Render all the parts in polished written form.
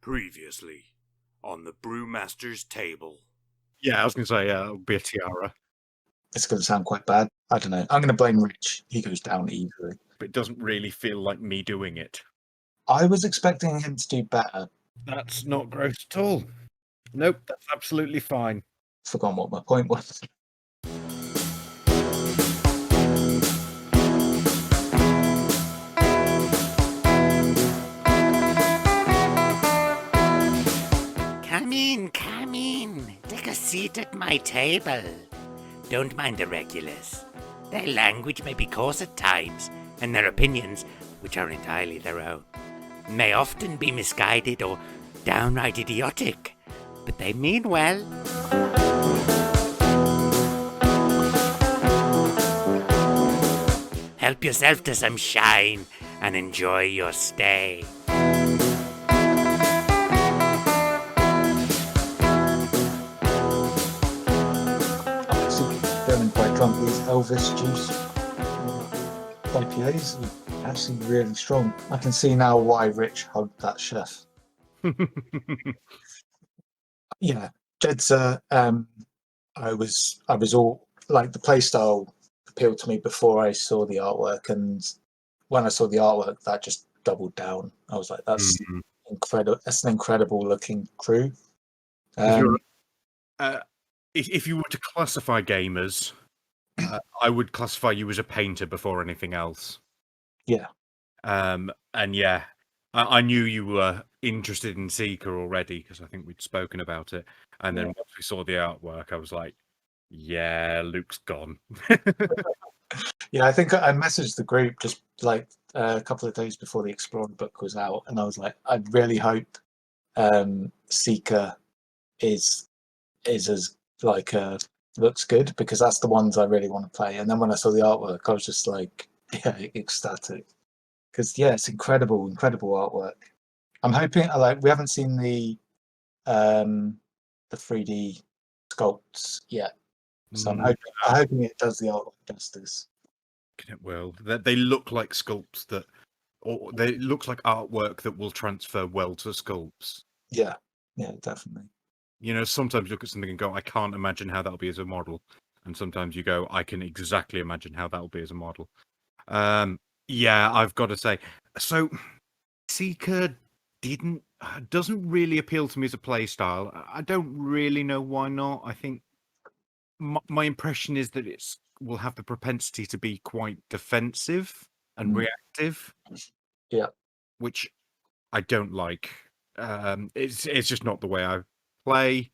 Previously, on the brewmaster's table. Yeah, I was going to say, it'll be a tiara. It's going to sound quite bad. I don't know. I'm going to blame Rich. He goes down easily. But it doesn't really feel like me doing it. I was expecting him to do better. That's not gross at all. Nope, that's absolutely fine. Forgotten what my point was. Come in. Take a seat at my table. Don't mind the regulars. Their language may be coarse at times, and their opinions, which are entirely their own, may often be misguided or downright idiotic, but they mean well. Help yourself to some shine and enjoy your stay. Feeling quite drunk. These Elvis juice IPAs are actually really strong. I can see now why Rich hugged that chef. Yeah, Jedza. I was all like, the playstyle appealed to me before I saw the artwork, and when I saw the artwork, that just doubled down. I was like, that's incredible. That's an incredible looking crew. If you were to classify gamers, I would classify you as a painter before anything else. Yeah. And yeah, I knew you were interested in Seeker already because I think we'd spoken about it. And then once we saw the artwork, I was like, yeah, Luke's gone. Yeah, I think I messaged the group just like a couple of days before the Explorer book was out, and I was like, I really hope Seeker is as like looks good, because that's the ones I really want to play. And then when I saw the artwork, I was just like, yeah, ecstatic, because it's incredible artwork. I'm hoping, like, we haven't seen the 3D sculpts yet, so I'm hoping it does the artwork justice. It will. They look like sculpts or they look like artwork that will transfer well to sculpts. Yeah, definitely. You know, sometimes you look at something and go, I can't imagine how that'll be as a model. And sometimes you go, I can exactly imagine how that'll be as a model. Yeah, I've got to say. So, Seeker doesn't really appeal to me as a play style. I don't really know why not. I think my impression is that will have the propensity to be quite defensive and reactive. Yeah. Which I don't like. It's just not the way I play.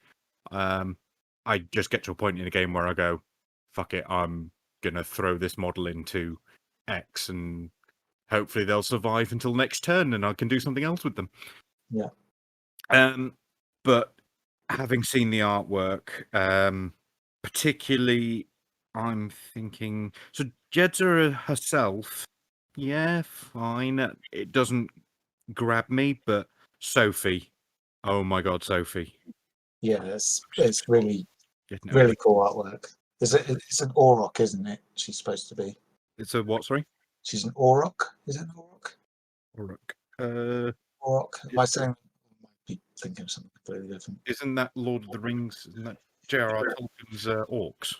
I just get to a point in a game where I go, fuck it, I'm gonna throw this model into X and hopefully they'll survive until next turn and I can do something else with them. Yeah. But having seen the artwork, particularly, I'm thinking, so Jedza herself, yeah, fine. It doesn't grab me, but Sophie, oh my god, Sophie. Yeah, it's really cool artwork. It's an Auroch, isn't it? She's supposed to be. It's a what, sorry? She's an Auroch. Is it an Auroch? Auroch. Auroch. Am I saying? I might be thinking of something completely different. Isn't that Lord of the Rings? Isn't that J.R.R. Tolkien's orcs?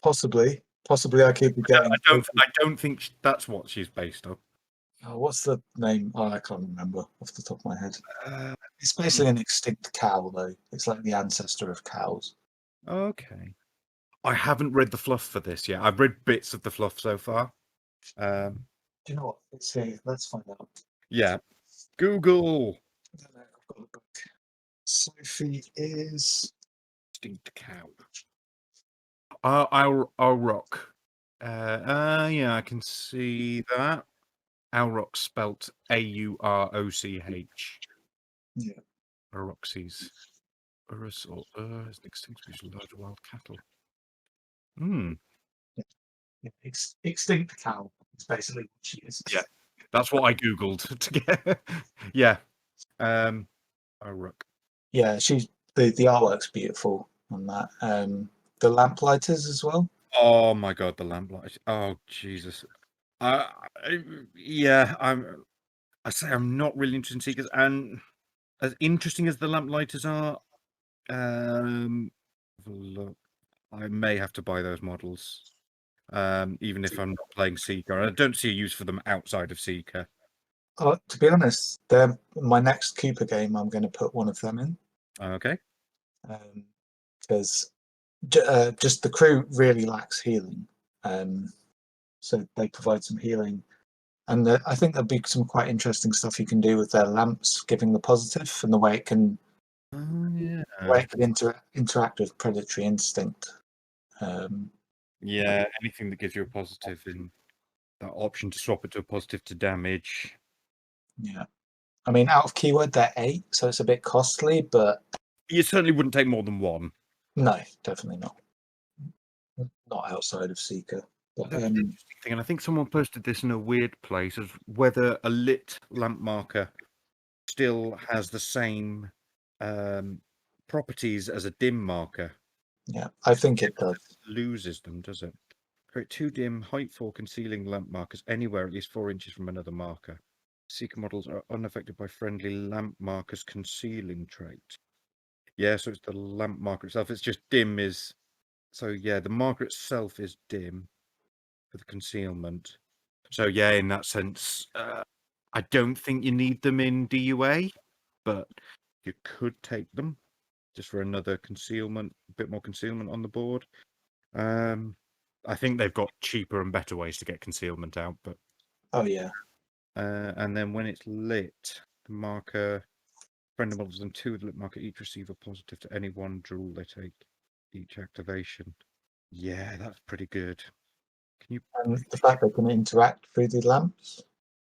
Possibly. I keep forgetting. I don't think that's what she's based on. Oh, what's the name? Oh, I can't remember off the top of my head. It's basically an extinct cow, though. It's like the ancestor of cows. Okay. I haven't read the fluff for this yet. I've read bits of the fluff so far. Do you know what? Let's see. Let's find out. Yeah. Google. I don't know. I've got the book. Sophie is extinct cow. Auroch. Yeah, I can see that. Auroch spelt Auroch. Yeah. Aurochses. Urus or is an extinct species of large wild cattle. Yeah. Extinct cow is basically what she is. Yeah. That's what I googled to get. Yeah. Auroch. Yeah, she's the artwork's beautiful on that. The lamplighters as well. Oh my god, the lamplight. Oh Jesus. Yeah, I say I'm not really interested in Seekers, and as interesting as the lamplighters are, have a look. I may have to buy those models, even if I'm not playing Seeker. I don't see a use for them outside of Seeker. To be honest, they're my next Cooper game. I'm going to put one of them in Okay. because just the crew really lacks healing, so they provide some healing, and I think there'll be some quite interesting stuff you can do with their lamps, giving the positive and the way it can, Oh yeah. interact with predatory instinct. Yeah, anything that gives you a positive in that option to swap it to a positive to damage. Yeah, I mean, out of keyword they're 8, so it's a bit costly, but You certainly wouldn't take more than one. no, definitely not. Not outside of Seeker. But, That's an interesting thing, and I think someone posted this in a weird place, of whether a lit lamp marker still has the same properties as a dim marker. yeah, I think it does. Loses them, does it? Create 2 dim height 4 concealing lamp markers anywhere at least 4 inches from another marker. Seeker models are unaffected by friendly lamp markers concealing trait. Yeah, so it's the lamp marker itself. It's just dim is... So yeah, the marker itself is dim for the concealment. So yeah, in that sense, I don't think you need them in DUA, but you could take them just for another concealment, a bit more concealment on the board. I think they've got cheaper and better ways to get concealment out, but Oh yeah, and then when it's lit, the marker friendly models and 2 with the lit marker each receive a positive to any one jewel they take each activation. Yeah, that's pretty good. Can you? and the fact they can interact through the lamps.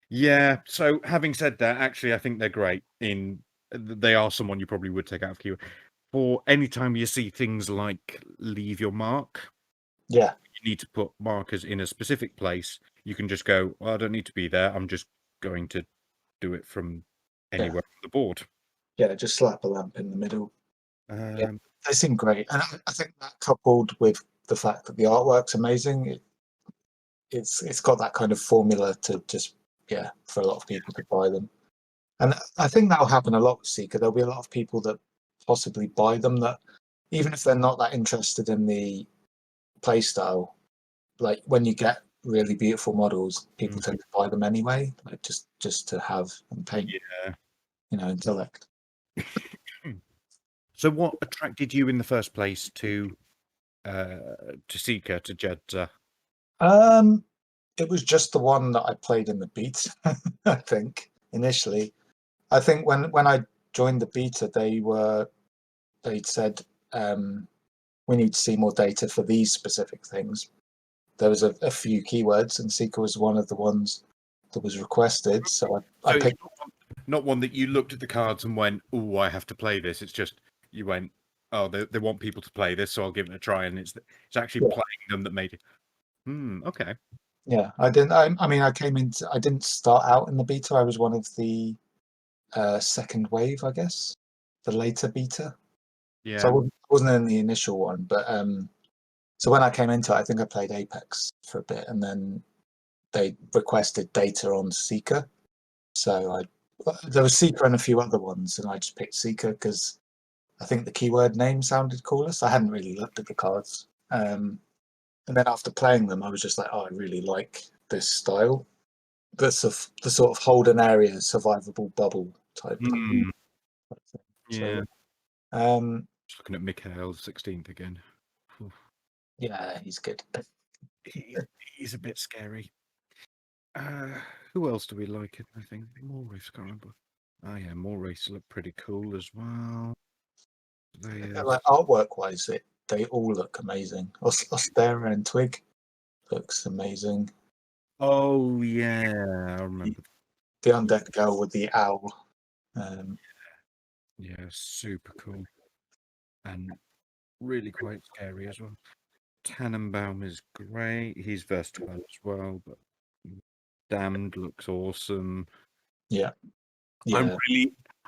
Yeah. So having said that, actually, I think they're great. They are someone you probably would take out of queue for any time you see things like leave your mark. Yeah, You need to put markers in a specific place. You can just go, well, I don't need to be there. I'm just going to do it from anywhere on the board. yeah, just slap a lamp in the middle. Yeah, Um, they seem great, and I think that coupled with the fact that the artwork's amazing, it's got that kind of formula to just for a lot of people to buy them. And I think that'll happen a lot with Seeker. There'll be a lot of people that possibly buy them that, even if they're not that interested in the playstyle, like when you get really beautiful models, people tend to buy them anyway, like just to have and paint. Yeah. Intellect. So, what attracted you in the first place to Seeker, to Jeddah? It was just the one that I played in the beta. I think initially, I think when I joined the beta, they'd said we need to see more data for these specific things. There was a few keywords, and Seeker was one of the ones that was requested. So I picked. Not one that you looked at the cards and went, "Oh, I have to play this." It's just you went, "Oh, they want people to play this, so I'll give it a try." And it's actually playing them that made it. Okay. Yeah, I didn't. I mean, I didn't start out in the beta. I was one of the second wave, I guess, the later beta. Yeah. So I wasn't in the initial one, but so when I came into it, I think I played Apex for a bit, and then they requested data on Seeker. So there was Seeker and a few other ones, and I just picked Seeker because I think the keyword name sounded coolest. I hadn't really looked at the cards. And then after playing them, I was just like, oh, I really like this style. The sort of hold an area, survivable bubble type. Yeah. So, just looking at Mikhail 16th again. yeah, he's good. He's a bit scary. Who else do we like? I think more race. Can't remember. Oh yeah, more race look pretty cool as well. Like artwork wise, they all look amazing. Ostera and Twig looks amazing. Oh yeah, I remember. The undead girl with the owl. Yeah, super cool. And really quite scary as well. Tannenbaum is great. He's versatile as well, but Damned looks awesome. Yeah.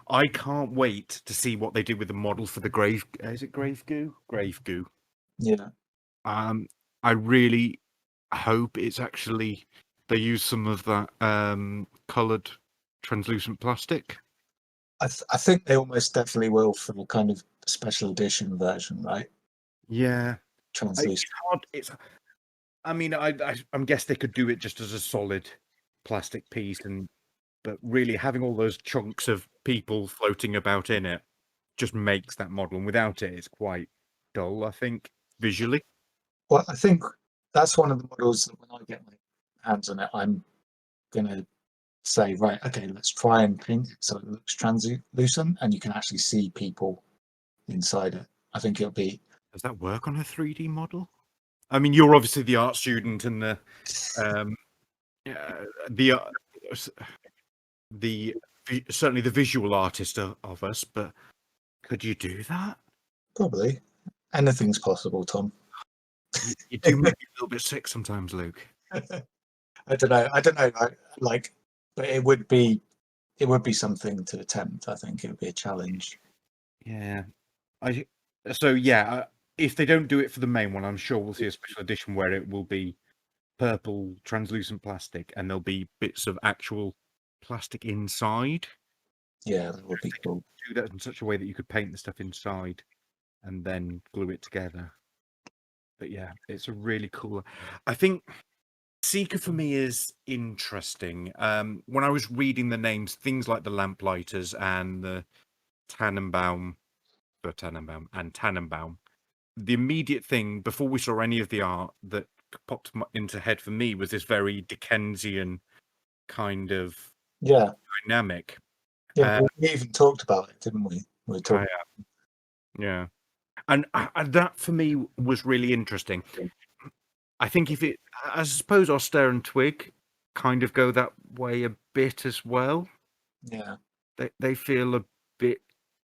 I can't wait to see what they do with the model for the grave. Is it grave goo? Grave goo. Yeah. I really hope it's actually they use some of that coloured translucent plastic. I think they almost definitely will for a kind of special edition version, right? Yeah, it's Translucent. hard. I mean, I'm guess they could do it just as a solid plastic piece, but really having all those chunks of people floating about in it just makes that model, and without it, it's quite dull. I think visually. Well, I think that's one of the models that when I get my hands on it, I'm gonna say, right, okay, let's try and paint it so it looks translucent and you can actually see people inside it. I think it'll be Does that work on a 3D model? I mean, you're obviously the art student and um, the uh, the certainly the visual artist of us, but could you do that? probably anything's possible, Tom. You do make me a little bit sick sometimes, Luke. I don't know. Like, but it would be something to attempt. I think it would be a challenge. Yeah, yeah. If they don't do it for the main one, I'm sure we'll see a special edition where it will be purple translucent plastic, and there'll be bits of actual plastic inside. Yeah, that would be cool. Do that in such a way that you could paint the stuff inside and then glue it together. But yeah, it's a really cool. I think Seeker for me is interesting. When I was reading the names, things like the Lamplighters and the Tannenbaum, and Tannenbaum, the immediate thing before we saw any of the art that popped into head for me was this very Dickensian kind of Yeah, dynamic. yeah. We even talked about it, didn't we? We talked. Yeah, and that for me was really interesting. I think I suppose Auster and Twig kind of go that way a bit as well. Yeah, They feel a bit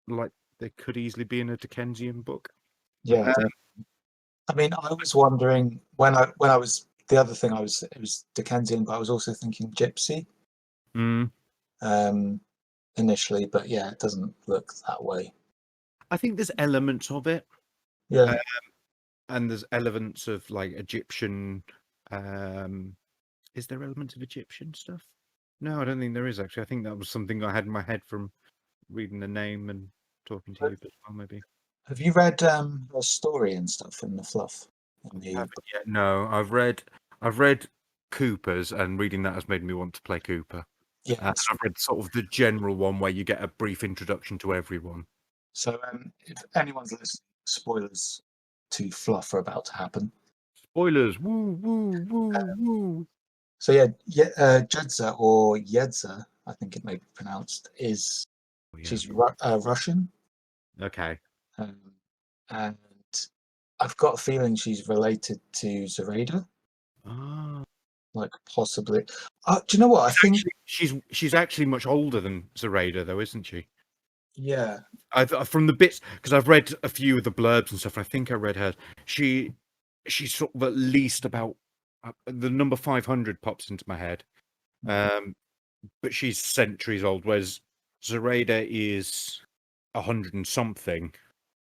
like they could easily be in a Dickensian book. yeah. I mean, I was wondering when I was the other thing it was Dickensian, but I was also thinking Gypsy initially, but yeah, it doesn't look that way. I think there's elements of it. Yeah, and there's elements of like Egyptian. Is there elements of Egyptian stuff? No, I don't think there is actually. I think that was something I had in my head from reading the name and talking to you as well, maybe. have you read her story and stuff in the fluff? Haven't yet. No, I've read Cooper's, and reading that has made me want to play Cooper. Yeah, I've read sort of the general one where you get a brief introduction to everyone. so if anyone's listening, spoilers to fluff are about to happen. Spoilers! Woo, woo, woo, woo. So yeah, Jedza or Yedza, I think it may be pronounced, is she's Russian, Okay. and I've got a feeling she's related to Zoraida, Ah. like possibly. Do you know what I think? She's actually much older than Zoraida, though, isn't she? Yeah, From the bits, because I've read a few of the blurbs and stuff. I think I read her. She's sort of at least about the number 500 pops into my head. But she's centuries old, whereas Zoraida is 100 and something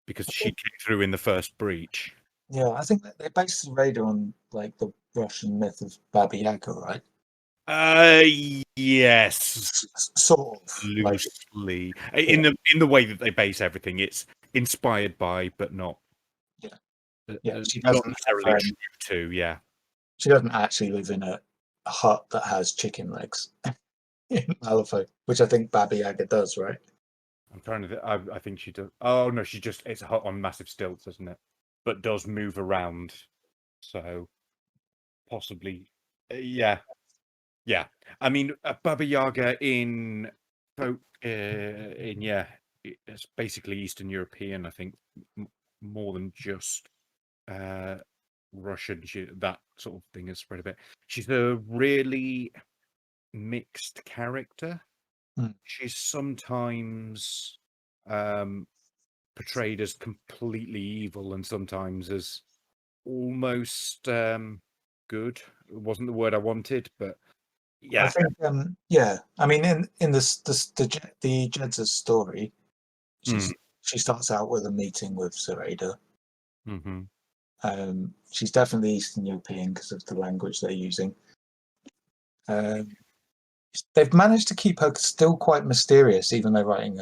because she came through in the first breach. yeah, I think that they based Zoraida on like the Russian myth of Baba Yaga, right? Yes, Sort of. loosely. In the way that they base everything, it's inspired by, but not. Yeah, she not doesn't necessarily true to. Yeah, she doesn't actually live in a hut that has chicken legs in Malifaux, which I think Baba Yaga does, right? I'm trying to. I think she does. Oh no, it's hot on massive stilts, isn't it? But does move around, so possibly. Yeah. I mean, Baba Yaga in folk it's basically Eastern European. I think more than just Russian. That sort of thing has spread a bit. She's a really mixed character. She's sometimes portrayed as completely evil and sometimes as almost good. It wasn't the word I wanted, but yeah. I think I mean in the Jedza story, she starts out with a meeting with Zoraida. She's definitely Eastern European because of the language they're using. they've managed to keep her still quite mysterious, even though writing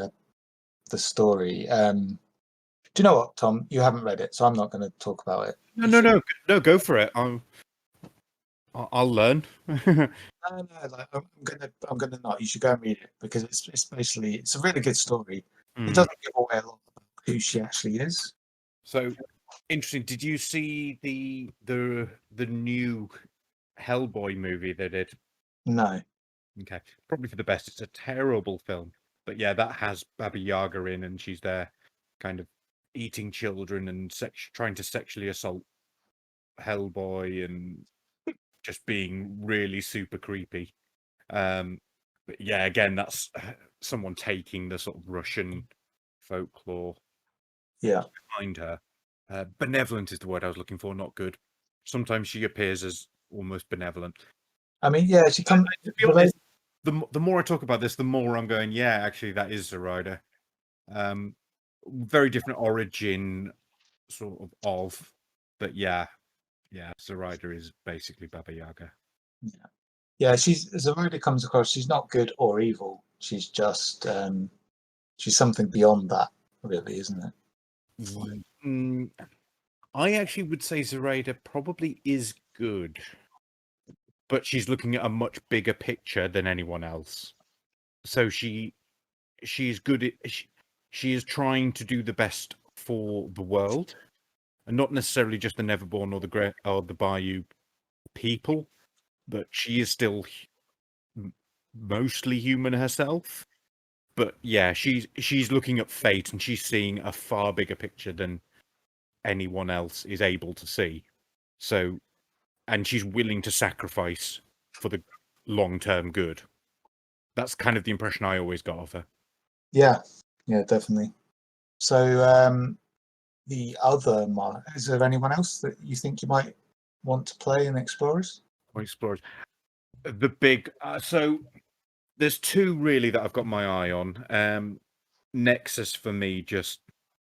the story. Do you know what, Tom? You haven't read it, so I'm not going to talk about it. No, go for it. I'll learn. No, like I'm gonna not. You should go and read it because it's basically it's a really good story. It doesn't give away a lot about who she actually is. So interesting. Did you see the new Hellboy movie they did? No. Okay, probably for the best. It's a terrible film, but yeah, that has Baba Yaga in, and she's there, kind of eating children and trying to sexually assault Hellboy and just being really super creepy. But yeah, again, that's someone taking the sort of Russian folklore Yeah. behind her. Benevolent is the word I was looking for, not good. Sometimes she appears as almost benevolent. I mean, yeah, she comes. To be honest, the more I talk about this, the more I'm going, yeah, actually, that is Zoraida. Very different origin, sort of, but yeah, Zoraida is basically Baba Yaga. Yeah, Zoraida comes across. She's not good or evil. She's just she's something beyond that, really, isn't it? I actually would say Zoraida probably is good, but she's looking at a much bigger picture than anyone else. So she's good at she is trying to do the best for the world, and not necessarily just the Neverborn or the Bayou people, but she is still mostly human herself. But yeah, she's looking at fate, and she's seeing a far bigger picture than anyone else is able to see. So, and she's willing to sacrifice for the long-term good. That's kind of the impression I always got of her. Yeah, definitely. So the other is there anyone else that you think you might want to play in Explorers? Explorers. The big so there's two really that I've got my eye on. Nexus for me just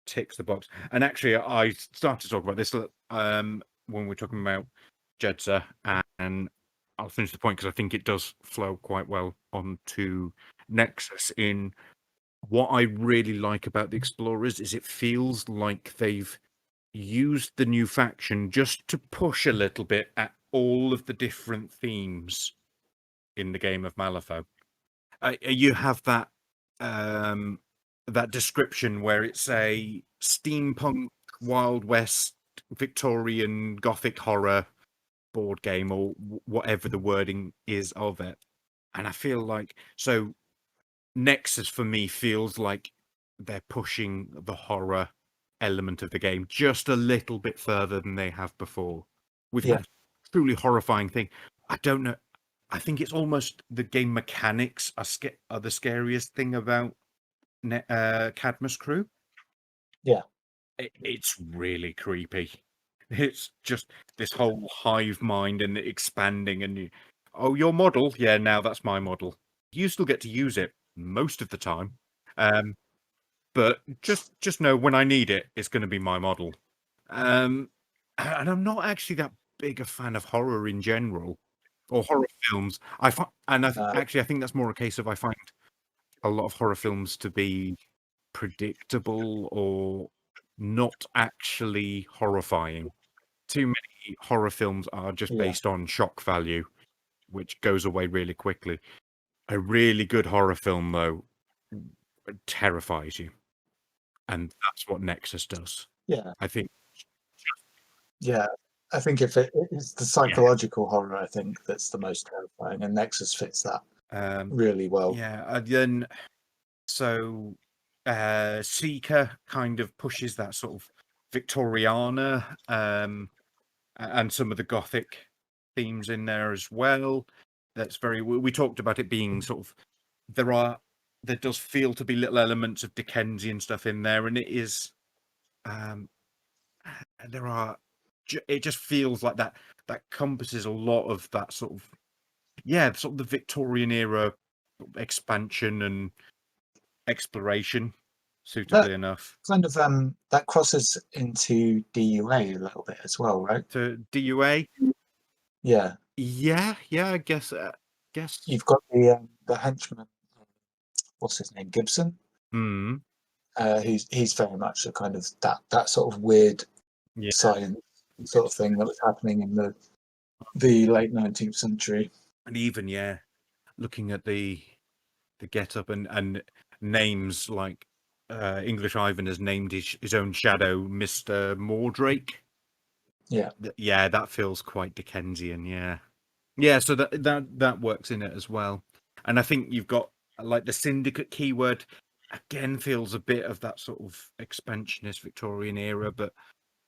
ticks the box. And actually, I started to talk about this when we're talking about Jedza, and I'll finish the point because I think it does flow quite well onto Nexus. In what I really like about the Explorers is it feels like they've used the new faction just to push a little bit at all of the different themes in the game of Malifaux. You have that that description where it's a steampunk, Wild West, Victorian, Gothic horror board game, or whatever the wording is of it. And I feel like Nexus for me feels like they're pushing the horror element of the game just a little bit further than they have before. With a truly horrifying thing. I don't know. I think it's almost the game mechanics are the scariest thing about Cadmus Crew. Yeah. It's really creepy. It's just this whole hive mind and expanding, and your model, yeah, now that's my model. You still get to use it most of the time, but just know when I need it, it's going to be my model. And I'm not actually that big a fan of horror in general, or horror films. I think that's more a case of I find a lot of horror films to be predictable or not actually horrifying. Too many horror films are just based on shock value, which goes away really quickly. A really good horror film, though, terrifies you. And that's what Nexus does. Yeah. I think. Yeah. I think if it's the psychological horror, I think that's the most terrifying, and Nexus fits that really well. Yeah. Then, Seeker kind of pushes that sort of Victoriana and some of the Gothic themes in there as well. That's very. We talked about it being sort of there does feel to be little elements of Dickensian stuff in there, and it is. It just feels like that compasses a lot of that sort of the Victorian era expansion and exploration suitably enough. Kind of that crosses into DUA a little bit as well, right? To DUA? Yeah. Yeah, I guess guess. you've got the henchman. What's his name? Gibson. Hmm. He's very much a kind of that sort of weird Yeah. science sort of thing that was happening in the late 19th century. And even looking at the get up and names like English Ivan has named his own shadow Mr. Mordrake. Yeah. Yeah, that feels quite Dickensian. Yeah. So that works in it as well. And I think you've got like the syndicate keyword again feels a bit of that sort of expansionist Victorian era, but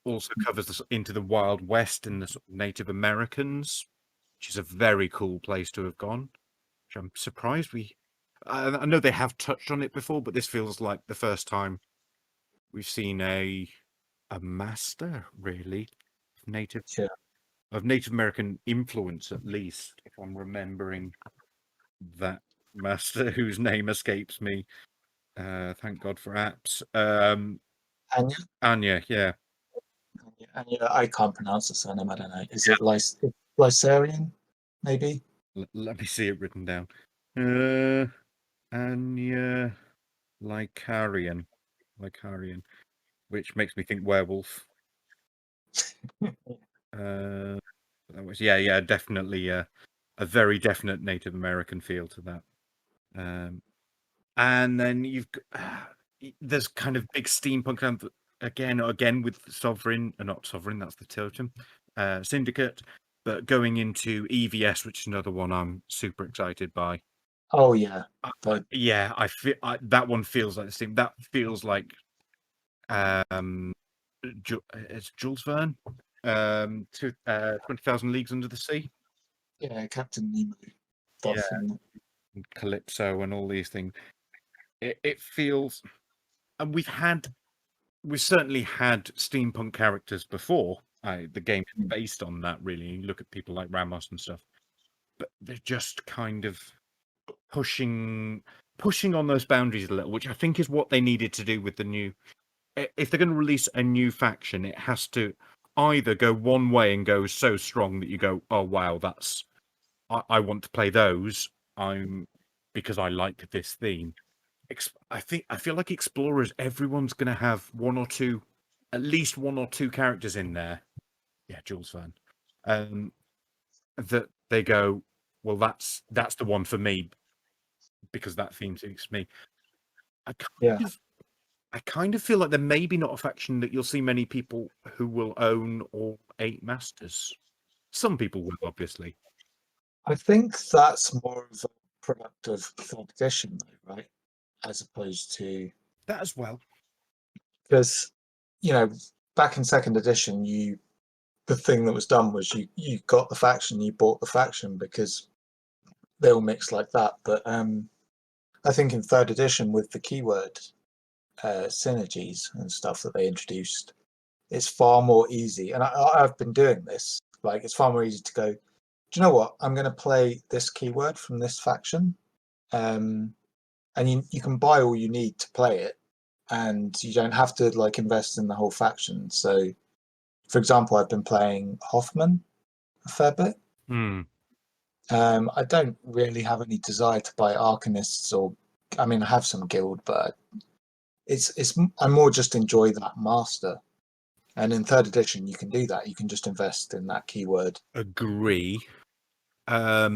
also covers into the Wild West and the sort of Native Americans, which is a very cool place to have gone. Which I'm surprised I know they have touched on it before, but this feels like the first time we've seen a master really Yeah. of Native American influence, at least, if I'm remembering that master whose name escapes me. Thank God for apps. Anya. Anya, yeah. Anya, I can't pronounce the surname. I don't know. Is it Lysarian? Maybe. Let me see it written down. Anya Lycarian, which makes me think werewolf. That was definitely a very definite Native American feel to that. And then there's kind of big steampunk again with Sovereign, not Sovereign, that's the totem, Syndicate, but going into EVS, which is another one I'm super excited by. Oh yeah, but I feel that one feels like the same. That feels like it's Jules Verne, 20,000 Leagues Under the Sea. yeah, Captain Nemo stuff. Yeah. And Calypso and all these things. It feels, and we've certainly had steampunk characters before. The game is based on that, really. You look at people like Ramos and stuff, but they're just kind of pushing on those boundaries a little, which I think is what they needed to do with the new. If they're going to release a new faction, it has to either go one way and go so strong that you go, oh wow, I want to play those. Because I like this theme. I feel like Explorers, everyone's going to have at least one or two characters in there. Yeah, Jules Verne. That they go, well, that's the one for me because that theme suits me. I kind of feel like they're maybe not a faction that you'll see many people who will own all 8 masters. Some people will, obviously. I think that's more of a product of third edition, though, right? As opposed to that as well. Because back in second edition, the thing that was done was you got the faction, you bought the faction because they all mixed like that. But I think in third edition with the keyword synergies and stuff that they introduced, it's far more easy. And I've been doing this. Like, it's far more easy to go, do you know what? I'm going to play this keyword from this faction. And you can buy all you need to play it. And you don't have to like invest in the whole faction. So, for example, I've been playing Hoffman a fair bit. I don't really have any desire to buy Arcanists I have some guild, but I more just enjoy that master. And in third edition, you can do that. You can just invest in that keyword. Agree. As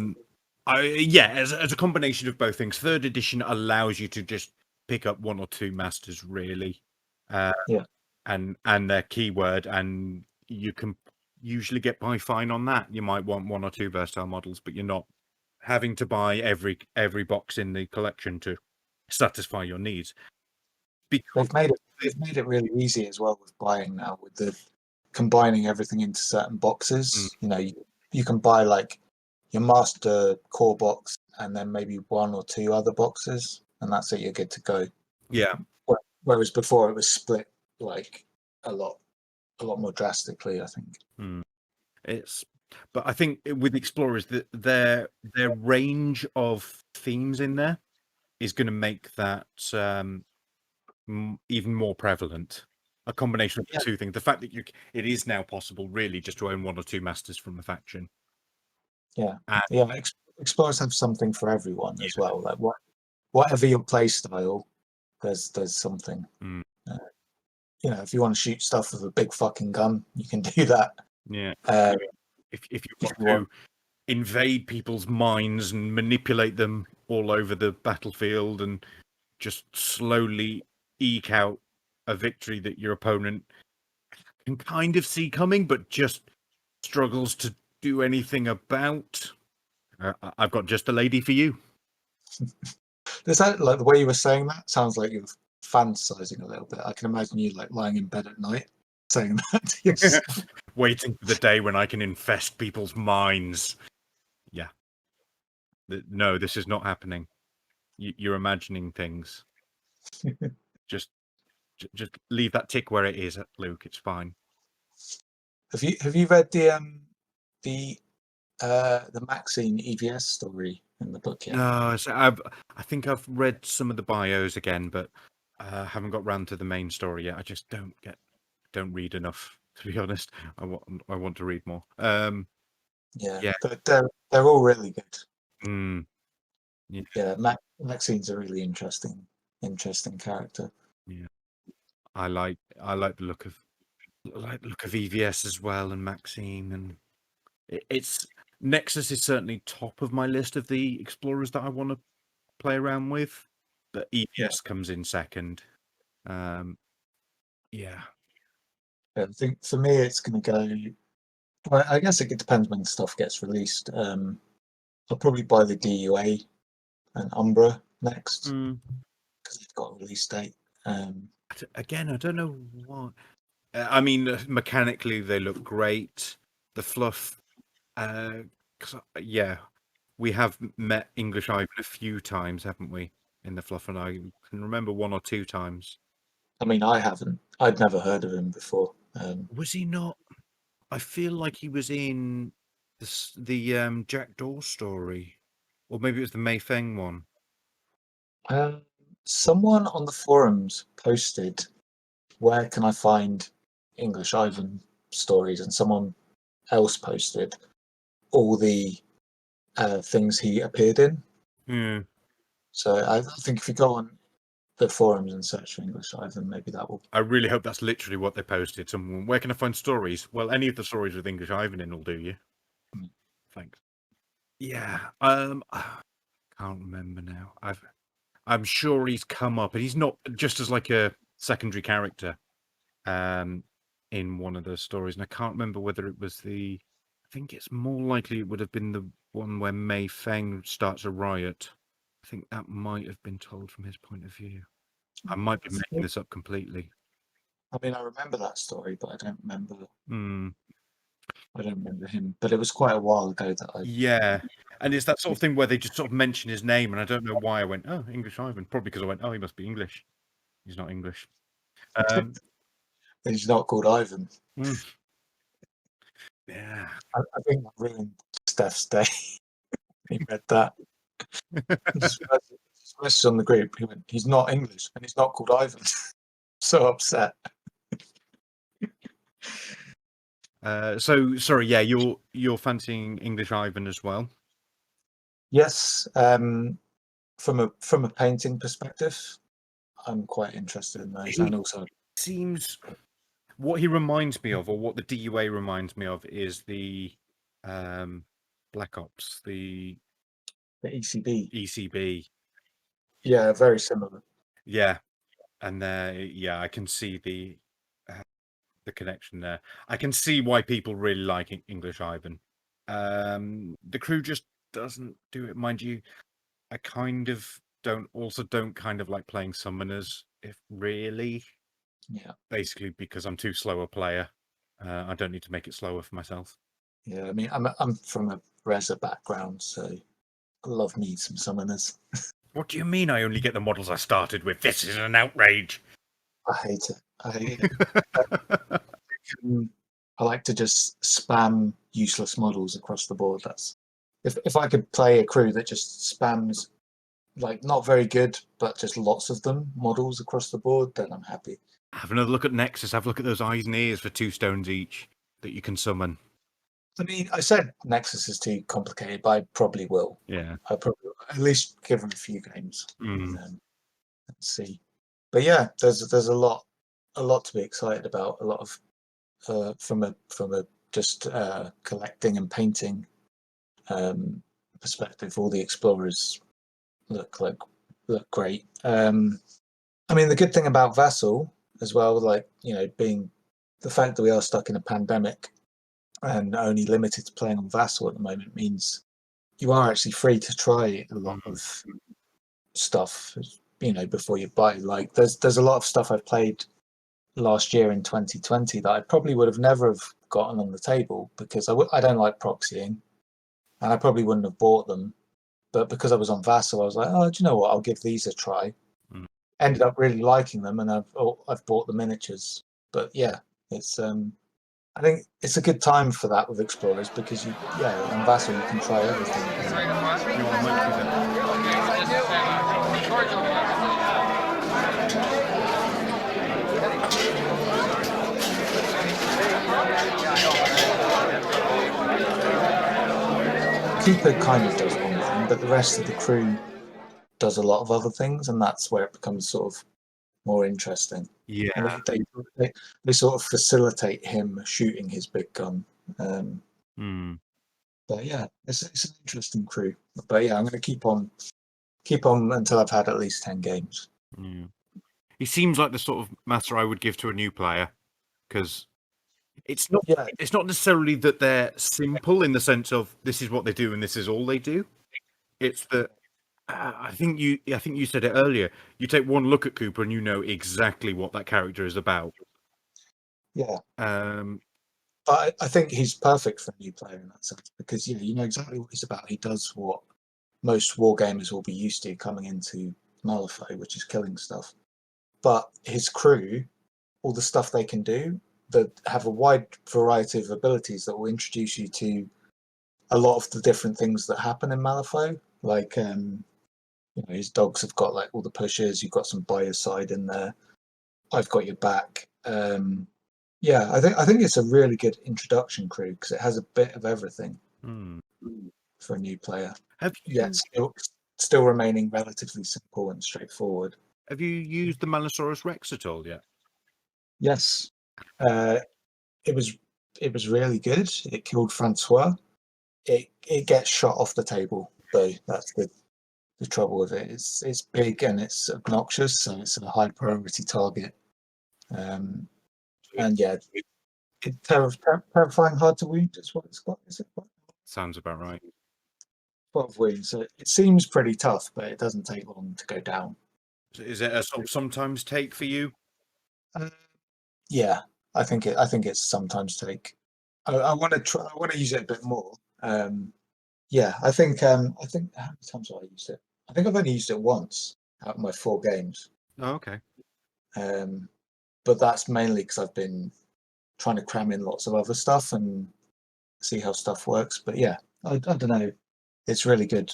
a combination of both things, third edition allows you to just pick up one or two masters, really. And their keyword, and you can usually get by fine on that. You might want one or two versatile models, but you're not having to buy every box in the collection to satisfy your needs. They've made it really easy as well with buying now, with the combining everything into certain boxes. You can buy like your master core box and then maybe one or two other boxes, and that's it. You're good to go. Yeah. Whereas before it was split like a lot more drastically, I think. But I think with Explorers, their range of themes in there is going to make that even more prevalent. A combination of the two things. The fact that it is now possible, really, just to own one or two masters from the faction. explorers have something for everyone as well. Like whatever your play style, there's something. Mm. If you want to shoot stuff with a big fucking gun, you can do that. Yeah. Uh, If you if want to invade people's minds and manipulate them all over the battlefield and just slowly eke out a victory that your opponent can kind of see coming, but just struggles to do anything about, I've got just a lady for you. Does that, like, the way you were saying that sounds like you're fantasizing a little bit. I can imagine you like lying in bed at night saying that to yourself. Waiting for the day when I can infest people's minds. Yeah. No, this is not happening. You're imagining things. Just leave that tick where it is, Luke. It's fine. Have you read the Maxine EVS story in the book yet? No, so I think I've read some of the bios again, but haven't got round to the main story yet. I just don't read enough, to be honest. I want to read more. Yeah. But they're all really good. Yeah. Maxine's a really interesting character. Yeah. I like the look of EVS as well, and Maxine, and it's Nexus is certainly top of my list of the explorers that I want to play around with, but EVS comes in second. Yeah. I think for me it's going to go. Well, I guess it depends when stuff gets released. I'll probably buy the DUA and Umbra next because they've got a release date. Again, I don't know what. I mean, mechanically they look great. The fluff, we have met English Ivan a few times, haven't we? In the fluff, and I can remember 1 or 2 times. I mean, I haven't. I'd never heard of him before. Was he not? I feel like he was in the Jackdaw story, or maybe it was the Mei Feng one. Someone on the forums posted, "Where can I find English Ivan stories?" And someone else posted all the things he appeared in. Yeah. So I think if you go on the forums and search for English Ivan, maybe that will. I really hope that's literally what they posted. Someone, where can I find stories? Well, any of the stories with English Ivan in will do you. Thanks. Yeah. I can't remember now. I'm sure he's come up, and he's not just as like a secondary character in one of the stories, and I can't remember whether it was I think it's more likely it would have been the one where Mei Feng starts a riot. I think that might have been told from his point of view. I might be making this up completely. I mean, I remember that story, but I don't remember. Mm. I don't remember him, but it was quite a while ago that I. Yeah, and it's that sort of thing where they just sort of mention his name, and I don't know why I went, "Oh, English Ivan." Probably because I went, "Oh, he must be English." He's not English. He's not called Ivan. Yeah. I think that ruined Steph's day. He read that. He just messaged on the group. He went, "He's not English, and he's not called Ivan." So upset. So sorry, yeah, you're fancying English Ivan as well. Yes, from a painting perspective, I'm quite interested in those, and also seems what he reminds me of, or what the DUA reminds me of, is the Black Ops, the ECB. ECB. Yeah, very similar. Yeah, and I can see the connection there. I can see why people really like English Ivan. The crew just doesn't do it, mind you. I kind of don't kind of like playing summoners, if really. Yeah. Basically because I'm too slow a player. I don't need to make it slower for myself. Yeah, I mean, I'm from a Reza background, so I love me some summoners. What do you mean I only get the models I started with? This is an outrage. I hate it. I hate it. I like to just spam useless models across the board. That's if I could play a crew that just spams, like, not very good, but just lots of them models across the board, then I'm happy. Have another look at Nexus. Have a look at those eyes and ears for 2 stones each that you can summon. I mean, I said Nexus is too complicated, but I probably will. Yeah. I probably at least give them a few games Mm. and see. But yeah, there's a lot to be excited about. A lot of from a just collecting and painting perspective. All the explorers look great. I mean, the good thing about Vassal as well, like, being the fact that we are stuck in a pandemic and only limited to playing on Vassal at the moment, means you are actually free to try a lot of stuff, before you buy. Like, there's a lot of stuff I've played last year in 2020 that I probably would have never have gotten on the table because I don't like proxying, and I probably wouldn't have bought them. But because I was on Vassal, I was like, oh, do you know what? I'll give these a try. Ended up really liking them, and I've bought the miniatures. But yeah, it's I think it's a good time for that with explorers because on Vassal you can try everything. Cooper kind of does one thing, but the rest of the crew does a lot of other things, and that's where it becomes sort of more interesting. Yeah. And they sort of facilitate him shooting his big gun. But yeah, it's an interesting crew. But yeah, I'm going to keep on until I've had at least 10 games. He seems like the sort of master I would give to a new player, because it's not necessarily that they're simple in the sense of this is what they do and this is all they do. It's that I think you said it earlier. You take one look at Cooper and you know exactly what that character is about. Yeah. But I think he's perfect for a new player in that sense because you know exactly what he's about. He does what most wargamers will be used to coming into Malifaux, which is killing stuff. But his crew, all the stuff they can do, that have a wide variety of abilities that will introduce you to a lot of the different things that happen in Malifaux. Like, his dogs have got like all the pushes. You've got some by your side in there. I've got your back. Yeah, I think it's a really good introduction crew because it has a bit of everything for a new player. Yet still remaining relatively simple and straightforward. Have you used the Malosaurus Rex at all yet? Yes, it was really good. It killed Francois. It gets shot off the table though. That's the trouble with it. It's big and it's obnoxious, so it's a high priority target. And yeah, it's terrifying, hard to wound is what it's got. Is it? Sounds about right. 12 wounds. So it seems pretty tough, but it doesn't take long to go down. Is it a sort of sometimes take for you? Yeah, I think it's sometimes take. I want to try. I want to use it a bit more. Yeah, I think how many times have I used it? I think I've only used it once out of my 4 games. Oh, okay. But that's mainly because I've been trying to cram in lots of other stuff and see how stuff works. But yeah, I don't know. It's really good.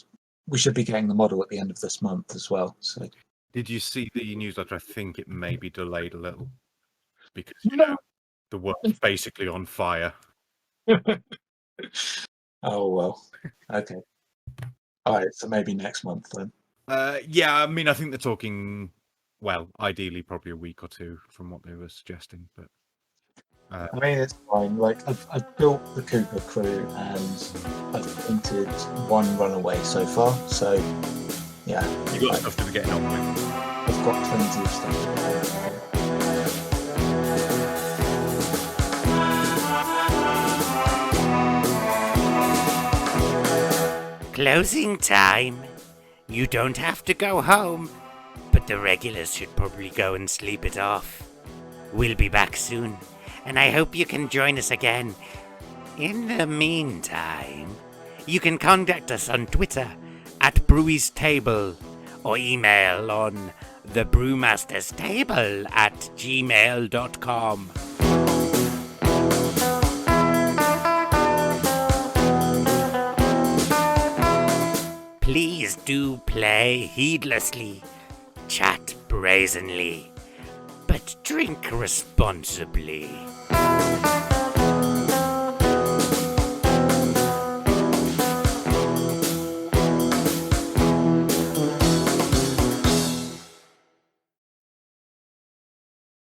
We should be getting the model at the end of this month as well. So, did you see the newsletter? I think it may be delayed a little because the world's basically on fire. Oh well. Okay. All right. So maybe next month then. Yeah, I mean, I think they're talking. Well, ideally, probably a week or 2 from what they were suggesting, but. I mean, it's fine. Like, I've built the Cooper crew and I've painted 1 runaway so far. So, yeah. You've got stuff to be getting on with. I've got plenty of stuff. Closing time. You don't have to go home, but the regulars should probably go and sleep it off. We'll be back soon, and I hope you can join us again. In the meantime, you can contact us on Twitter at Brewy's Table or email on thebrewmasterstable@gmail.com. Please do play heedlessly, chat brazenly, but drink responsibly.